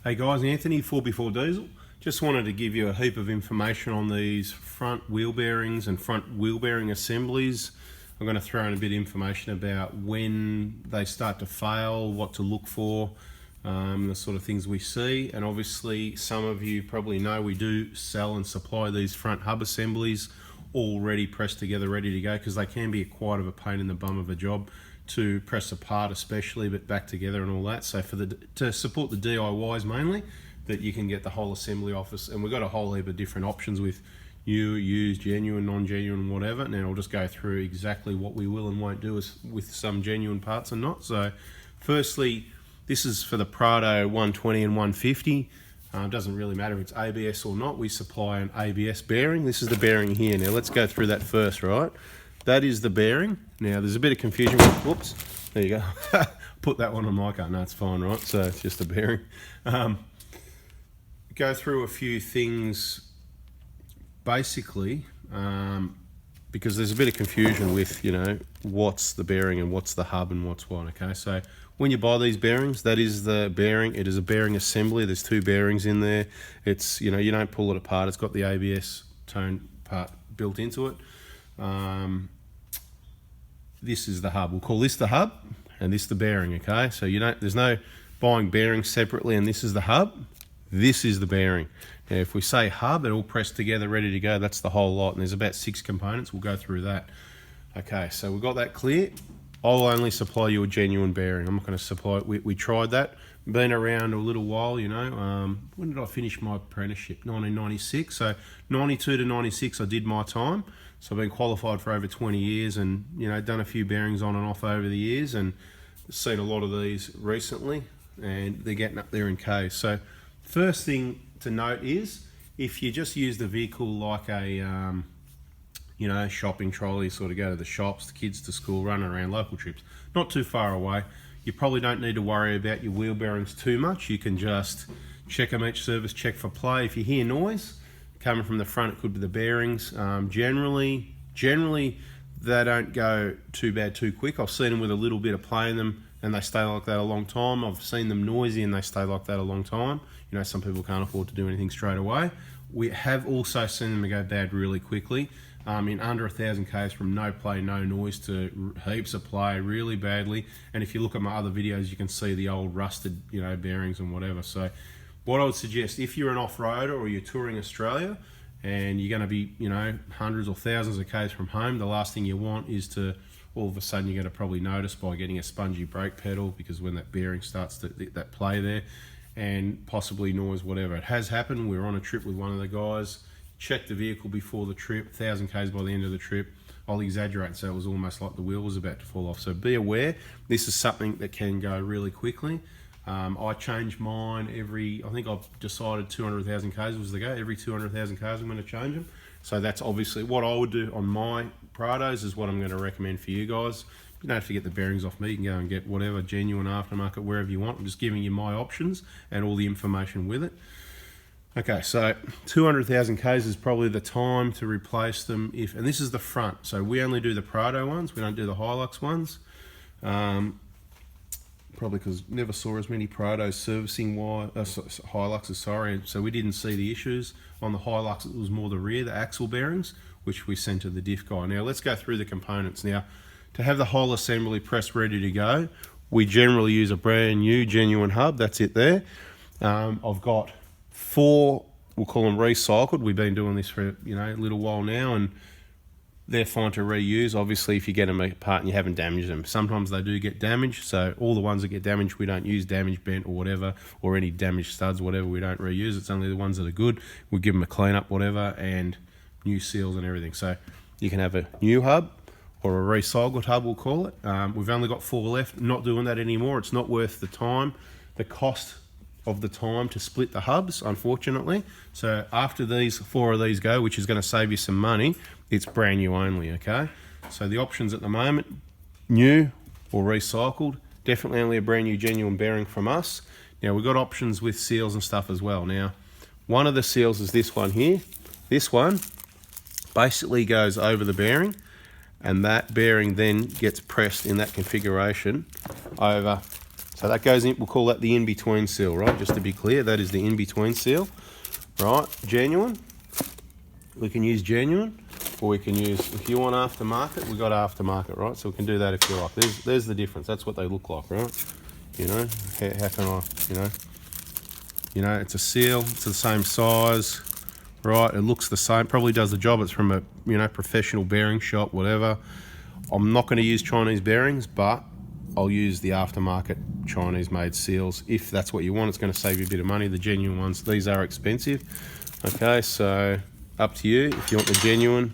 Hey guys, Anthony, 4x4 Diesel. Just wanted to give you a heap of information on these front wheel bearings and front wheel bearing assemblies. I'm going to throw in a bit of information about when they start to fail, what to look for, the sort of things we see. And obviously some of you probably know we do sell and supply these front hub assemblies already pressed together, ready to go, because they can be quite of a pain in the bum of a job to press apart especially, but back together and all that. So for to support the DIYs mainly, that you can get the whole assembly office, and we've got a whole heap of different options with new, used, genuine, non-genuine, whatever. And I'll just go through exactly what we will and won't do with some genuine parts and not. So firstly, this is for the Prado 120 and 150. It doesn't really matter if it's ABS or not. We supply an ABS bearing. This is the bearing here. Now let's go through that first, right? That is the bearing. Now there's a bit of confusion with, whoops, there you go. Put that one on my car. No, it's fine, right? So it's just a bearing. Go through a few things basically, because there's a bit of confusion with, you know, what's the bearing and what's the hub and what's what, okay? So when you buy these bearings, that is the bearing. It is a bearing assembly. There's two bearings in there. It's, you know, you don't pull it apart. It's got the ABS tone part built into it. This is the hub. We'll call this the hub and this the bearing, okay? So you don't, there's no buying bearings separately, and this is the hub. This is the bearing. Now if we say hub, it all pressed together, ready to go. That's the whole lot, and there's about 6 components. We'll go through that. Okay, so we've got that clear. I'll only supply you a genuine bearing. I'm not going to supply it. We tried that. Been around a little while, you know. When did I finish my apprenticeship? 1996. So 92 to 96 I did my time. So I've been qualified for over 20 years, and, you know, done a few bearings on and off over the years, and seen a lot of these recently, and they're getting up there in Ks. So first thing to note is, if you just use the vehicle like a you know, shopping trolley, sort of go to the shops, the kids to school, running around, local trips, not too far away, you probably don't need to worry about your wheel bearings too much. You can just check them each service, check for play. If you hear noise coming from the front, it could be the bearings. Generally they don't go too bad too quick. I've seen them with a little bit of play in them and they stay like that a long time. I've seen them noisy and they stay like that a long time. You know, some people can't afford to do anything straight away. We have also seen them go bad really quickly. In under 1,000 Ks, from no play, no noise to heaps of play, really badly. And if you look at my other videos, you can see the old rusted, you know, bearings and whatever. So what I would suggest, if you're an off-roader or you're touring Australia and you're going to be, you know, hundreds or thousands of Ks from home, the last thing you want is to, all of a sudden, you're going to probably notice by getting a spongy brake pedal, because when that bearing starts to, that play there, and possibly noise, whatever. It has happened. We were on a trip with one of the guys, checked the vehicle before the trip, 1,000 Ks by the end of the trip. I'll exaggerate, so it was almost like the wheel was about to fall off. So be aware, this is something that can go really quickly. I change mine I think I've decided 200,000 Ks was the go. Every 200,000 Ks I'm going to change them. So that's obviously what I would do on my Prados, is what I'm going to recommend for you guys. You don't have to get the bearings off me. You can go and get whatever, genuine aftermarket, wherever you want. I'm just giving you my options and all the information with it. Okay, so 200,000 Ks is probably the time to replace them. And this is the front, so we only do the Prado ones, we don't do the Hilux ones. Probably because never saw as many Prados servicing Hiluxes, sorry, so we didn't see the issues. On the Hilux it was more the rear, the axle bearings, which we sent to the diff guy. Now let's go through the components. Now, to have the whole assembly pressed ready to go, we generally use a brand new genuine hub. That's it there. I've got 4, we'll call them recycled. We've been doing this for, you know, a little while now, and they're fine to reuse, obviously, if you get them apart and you haven't damaged them. Sometimes they do get damaged, so all the ones that get damaged, we don't use, damaged, bent or whatever, or any damaged studs, whatever, we don't reuse. It's only the ones that are good. We give them a clean up, whatever, and new seals and everything. So you can have a new hub or a recycled hub, we'll call it. We've only got 4 left. Not doing that anymore. It's not worth the time, the cost of the time to split the hubs, unfortunately. So after these 4 of these go, which is going to save you some money, it's brand new only, okay? So the options at the moment, new or recycled, definitely only a brand new genuine bearing from us. Now we've got options with seals and stuff as well. Now, one of the seals is this one here. This one basically goes over the bearing, and that bearing then gets pressed in that configuration over So that goes in, we'll call that the in-between seal, right? Just to be clear, that is the in-between seal, right? Genuine, we can use genuine, or we can use, if you want aftermarket, we got aftermarket, right? So we can do that if you like. There's the difference. That's what they look like, right? You know, how can I, you know, it's a seal, it's the same size, right? It looks the same, probably does the job. It's from a, you know, professional bearing shop, whatever. I'm not going to use Chinese bearings, but I'll use the aftermarket Chinese made seals if that's what you want. It's going to save you a bit of money. The genuine ones, these are expensive. Okay, so up to you if you want the genuine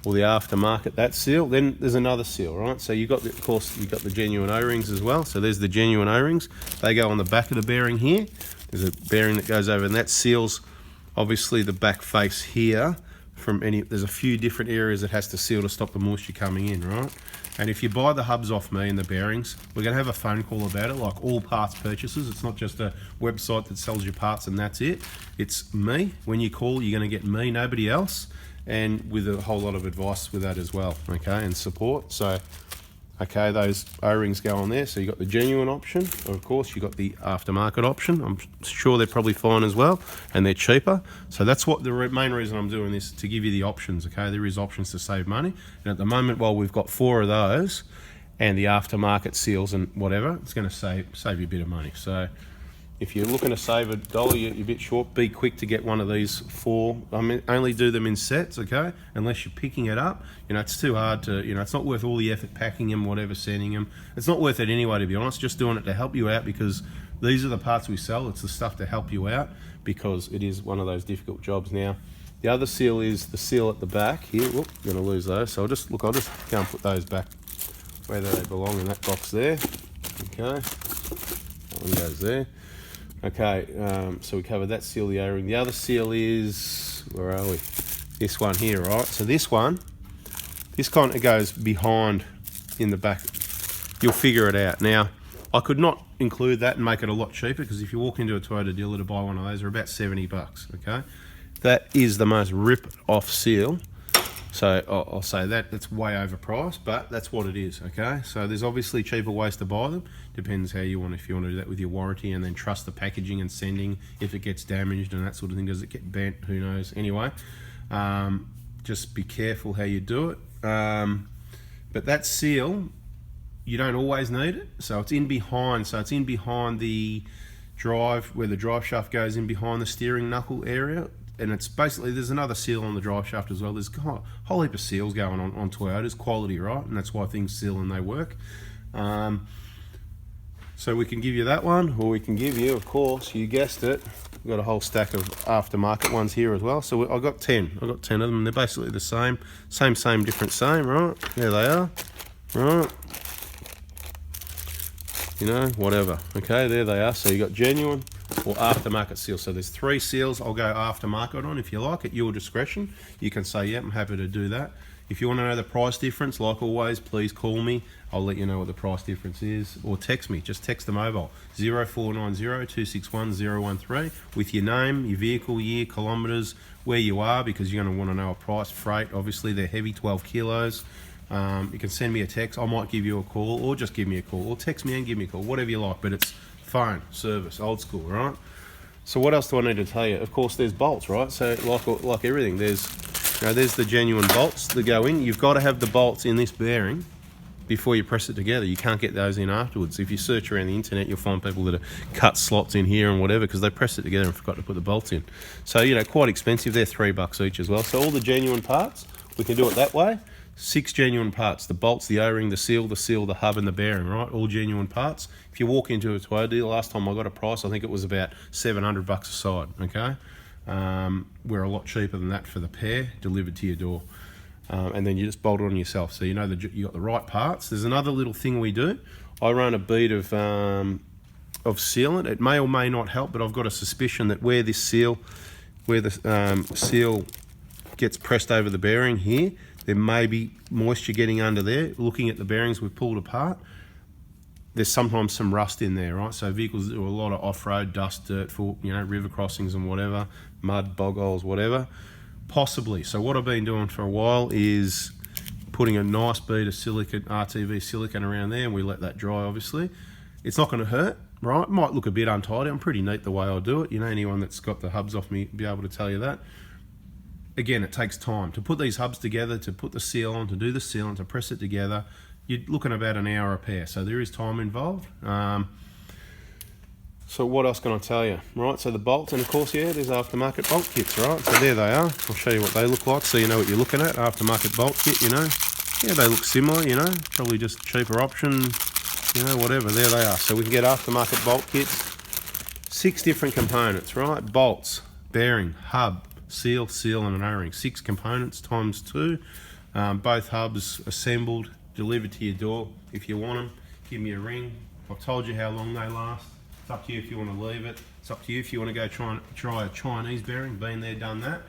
or the aftermarket, that seal. Then there's another seal, right? So you got the, of course, you got the genuine O-rings as well. So there's the genuine O-rings. They go on the back of the bearing here. There's a bearing that goes over, and that seals obviously the back face here from any, there's a few different areas it has to seal to stop the moisture coming in, right? And if you buy the hubs off me and the bearings, we're going to have a phone call about it, like all parts purchases. It's not just a website that sells you parts and that's it. It's me. When you call, you're going to get me, nobody else, and with a whole lot of advice with that as well, okay, and support. So, okay, those O-rings go on there. So you got the genuine option. Of course, you got the aftermarket option. I'm sure they're probably fine as well, and they're cheaper. So that's what the main reason I'm doing this, to give you the options, okay? There is options to save money. And at the moment, while we've got 4 of those and the aftermarket seals and whatever, it's going to save you a bit of money. So if you're looking to save $1, you're a bit short, be quick to get one of these 4. I mean, only do them in sets, okay? Unless you're picking it up. You know, it's too hard to, you know, it's not worth all the effort packing them, whatever, sending them. It's not worth it anyway, to be honest. Just doing it to help you out, because these are the parts we sell. It's the stuff to help you out, because it is one of those difficult jobs. Now, the other seal is the seal at the back here. Whoop, I'm going to lose those. So I'll just go and put those back where they belong in that box there. Okay, that one goes there. Okay, so we covered that seal, the O-ring. The other seal is, where are we? This one here, right? So this one, this kind of goes behind in the back. You'll figure it out. Now, I could not include that and make it a lot cheaper, because if you walk into a Toyota dealer to buy one of those, they're about $70, okay? That is the most rip-off seal. So I'll say that, that's way overpriced, but that's what it is, okay? So there's obviously cheaper ways to buy them. Depends how you want, if you want to do that with your warranty and then trust the packaging and sending if it gets damaged and that sort of thing. Does it get bent? Who knows? Anyway, just be careful how you do it. But that seal, you don't always need it. So it's in behind. So it's in behind the drive, where the drive shaft goes in behind the steering knuckle area. And it's basically, there's another seal on the drive shaft as well. There's a whole heap of seals going on Toyotas, quality, right? And that's why things seal and they work. So we can give you that one, or we can give you, of course, you guessed it, we've got a whole stack of aftermarket ones here as well. So I've got 10. I've got 10 of them. They're basically the same, different, same, right? There they are, right? You know, whatever. Okay, there they are. So you got genuine or aftermarket seal. So there's 3 seals. I'll go aftermarket on if you like, at your discretion. You can say, yeah, I'm happy to do that. If you want to know the price difference, like always, please call me. I'll let you know what the price difference is, or text me. Just text the mobile 0490 261 013 with your name, your vehicle, year, kilometres, where you are, because you're going to want to know a price. Freight, obviously, they're heavy, 12 kilos. You can send me a text. I might give you a call, or just give me a call, or text me and give me a call, whatever you like. But it's phone service, old school, right? So what else do I need to tell you? Of course, there's bolts, right? So like everything, there's the genuine bolts that go in. You've got to have the bolts in this bearing before you press it together. You can't get those in afterwards. If you search around the internet, you'll find people that have cut slots in here and whatever, because they pressed it together and forgot to put the bolts in. So, you know, quite expensive. They're $3 each as well. So all the genuine parts, we can do it that way. 6 genuine parts: the bolts, the O-ring, the seal, the hub, and the bearing, right? All genuine parts. If you walk into a Toyota deal, last time I got a price, I think it was about $700 a side, okay? We're a lot cheaper than that for the pair, delivered to your door. And then you just bolt it on yourself, so you know that you got the right parts. There's another little thing we do. I run a bead of sealant. It may or may not help, but I've got a suspicion that where the seal gets pressed over the bearing here, there may be moisture getting under there. Looking at the bearings we've pulled apart, there's sometimes some rust in there, right? So vehicles do a lot of off-road, dust, dirt, for, you know, river crossings and whatever, mud, bog holes, whatever. Possibly. So what I've been doing for a while is putting a nice bead of silicone, RTV silicone around there, and we let that dry, obviously. It's not going to hurt, right? It might look a bit untidy. I'm pretty neat the way I do it. You know, anyone that's got the hubs off me be able to tell you that. Again, it takes time to put these hubs together, to put the seal on, to do the seal, and to press it together. You're looking about an hour a pair, so there is time involved. So what else can I tell you? Right, so the bolts, and of course, yeah, there's aftermarket bolt kits, right? So there they are. I'll show you what they look like so you know what you're looking at. Aftermarket bolt kit, you know. Yeah, they look similar, you know. Probably just cheaper option, you know, whatever. There they are. So we can get aftermarket bolt kits. 6 different components, right? Bolts, bearing, hub, seal, and an O-ring. 6 components times 2. Both hubs assembled, delivered to your door. If you want them, give me a ring. I've told you how long they last. It's up to you if you want to leave it. It's up to you if you want to go try a Chinese bearing. Been there, done that.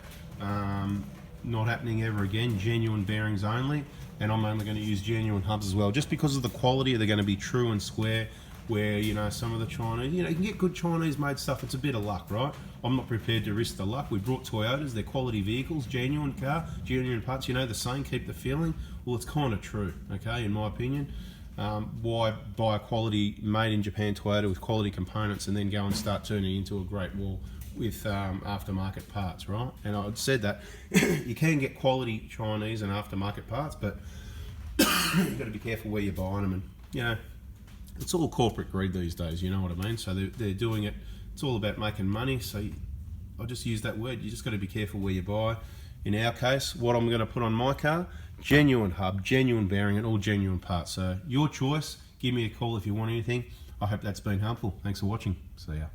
Not happening ever again. Genuine bearings only. And I'm only going to use genuine hubs as well. Just because of the quality, they're going to be true and square. Where, you know, some of the Chinese, you know, you can get good Chinese made stuff. It's a bit of luck, right? I'm not prepared to risk the luck. We brought Toyotas, they're quality vehicles, genuine car, genuine parts, you know, the same, keep the feeling. Well, it's kind of true, okay, in my opinion. Why buy a quality made in Japan Toyota with quality components and then go and start turning it into a great wall with aftermarket parts, right? And I'd said that you can get quality Chinese and aftermarket parts, but you've got to be careful where you're buying them. And, you know, it's all corporate greed these days, you know what I mean? So they're doing it, it's all about making money. So I'll just use that word, you just got to be careful where you buy. In our case, what I'm going to put on my car, genuine hub, genuine bearing, and all genuine parts. So your choice, give me a call if you want anything. I hope that's been helpful. Thanks for watching. See ya.